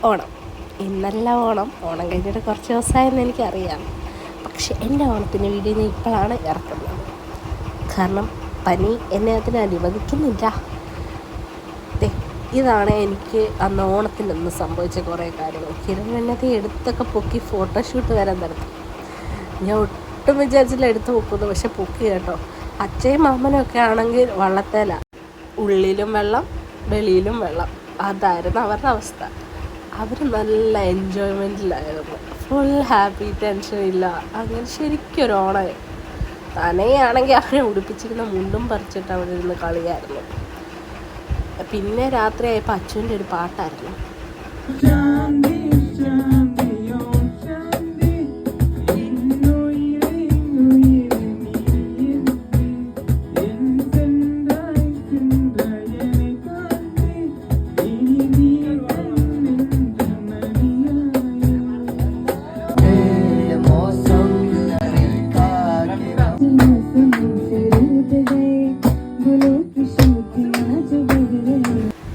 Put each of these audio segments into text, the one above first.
ഓണം. ഇന്നല്ല ഓണം കഴിഞ്ഞിട്ട് കുറച്ച് ദിവസമായെന്ന് എനിക്കറിയാം. പക്ഷെ എൻ്റെ ഓണത്തിൻ്റെ വീഡിയോ ഞാൻ ഇപ്പോഴാണ് ഇറക്കുന്നത്. കാരണം പനി എന്നെ അതിന് അനുവദിക്കുന്നില്ല. ഇതാണ് എനിക്ക് അന്ന് ഓണത്തിനൊന്ന് സംഭവിച്ച കുറേ കാര്യങ്ങൾ. കിരൺവന്നത്തെ എടുത്തൊക്കെ പൊക്കി ഫോട്ടോഷൂട്ട് വരാൻ നടത്തി. ഞാൻ ഒട്ടും വിചാരിച്ചില്ല എടുത്ത് പൊക്കുന്നു, പക്ഷെ പൊക്കി കേട്ടോ. അച്ഛയും മാമനും ഒക്കെ ആണെങ്കിൽ വള്ളത്തേല, ഉള്ളിലും വെള്ളം വെളിയിലും വെള്ളം. അതായിരുന്നു അവരുടെ അവസ്ഥ. അവർ നല്ല എൻജോയ്മെൻറ്റിലായിരുന്നു, ഫുൾ ഹാപ്പി, ടെൻഷനില്ല. അങ്ങനെ ശരിക്കും ഒരു ഓണമായി. തനയാണെങ്കിൽ അവരെ ഉടുപ്പിച്ചിരുന്ന മുണ്ടും പറിച്ചിട്ട് അവിടെ ഇരുന്ന് കളിയായിരുന്നു. പിന്നെ രാത്രിയായപ്പോൾ അച്ഛൻ്റെ ഒരു പാട്ടായിരുന്നു.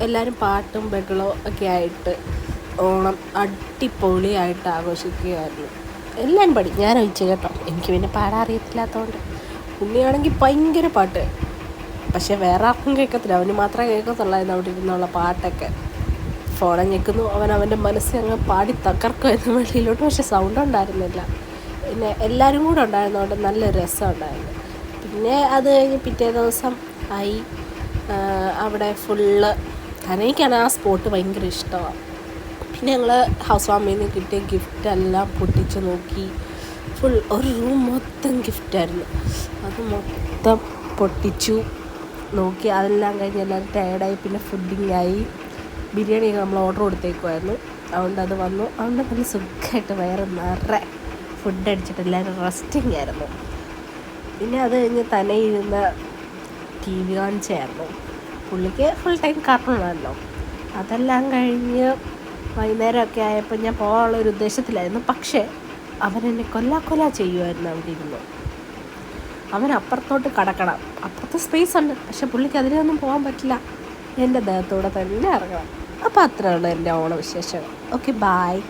എല്ലാവരും പാട്ടും ബഹളവും ഒക്കെ ആയിട്ട് ഓണം അടിപൊളിയായിട്ട് ആഘോഷിക്കുകയായിരുന്നു. എല്ലാവരും പാടി, ഞാൻ ഒഴിച്ചു കേട്ടോ. എനിക്ക് പിന്നെ പാടാൻ അറിയത്തില്ലാത്തതുകൊണ്ട്. ഉണ്ണിയാണെങ്കിൽ ഭയങ്കര പാട്ട്, പക്ഷെ വേറെ ആർക്കും കേൾക്കത്തില്ല, അവന് മാത്രമേ കേൾക്കത്തുള്ളായിരുന്നു അവിടെ ഇരുന്നുള്ള പാട്ടൊക്കെ. ഫോണെ ഞെക്കുന്നു, അവൻ്റെ മനസ്സിൽ അങ്ങ് പാടി തകർക്കുമായിരുന്നു വെളിയിലോട്ട്. പക്ഷെ സൗണ്ട് ഉണ്ടായിരുന്നില്ല. പിന്നെ എല്ലാവരും കൂടെ ഉണ്ടായിരുന്നതുകൊണ്ട് നല്ല രസം ഉണ്ടായിരുന്നു. പിന്നെ അത് കഴിഞ്ഞ് പിറ്റേ ദിവസം ആയി. അവിടെ ഫുള്ള് തനയ്ക്കാണ് ആ സ്പോട്ട് ഭയങ്കര ഇഷ്ടമാണ്. പിന്നെ ഞങ്ങൾ ഹൗസ് വാമിൽ നിന്ന് കിട്ടിയ ഗിഫ്റ്റെല്ലാം പൊട്ടിച്ച് നോക്കി. ഫുൾ ഒരു റൂം മൊത്തം ഗിഫ്റ്റായിരുന്നു. അത് മൊത്തം പൊട്ടിച്ചു നോക്കി. അതെല്ലാം കഴിഞ്ഞ് എല്ലാവരും ടയർഡായി. പിന്നെ ഫുഡിങ്ങായി. ബിരിയാണിയൊക്കെ നമ്മൾ ഓർഡർ കൊടുത്തേക്കുമായിരുന്നു. അതുകൊണ്ട് അത് വന്നു. അതുകൊണ്ട് നല്ല സുഖമായിട്ട് വയറ് നിറയെ ഫുഡ് അടിച്ചിട്ട് എല്ലാവരും റെസ്റ്റിംഗ് ആയിരുന്നു. പിന്നെ അത് കഴിഞ്ഞ് തനയിരുന്ന് ടി വി കാണിച്ചായിരുന്നു. പുള്ളിക്ക് ഫുൾ ടൈം കാർട്ടൂണാണല്ലോ. അതെല്ലാം കഴിഞ്ഞ് വൈകുന്നേരമൊക്കെ ആയപ്പോൾ ഞാൻ പോകാനുള്ളൊരു ഉദ്ദേശത്തിലായിരുന്നു. പക്ഷേ അവനെന്നെ കൊല്ലാ ചെയ്യുമായിരുന്നു അവിടെ ഇരുന്നു. അവൻ അപ്പുറത്തോട്ട് കടക്കണം, അപ്പുറത്ത് സ്പേസ് ഉണ്ട്, പക്ഷെ പുള്ളിക്ക് അതിലൊന്നും പോകാൻ പറ്റില്ല. എൻ്റെ ദേഹത്തൂടെ തന്നെ ഇറങ്ങണം. അപ്പോൾ അത്രയുള്ളൂ എൻ്റെ ഓണവിശേഷം. Okay, bye.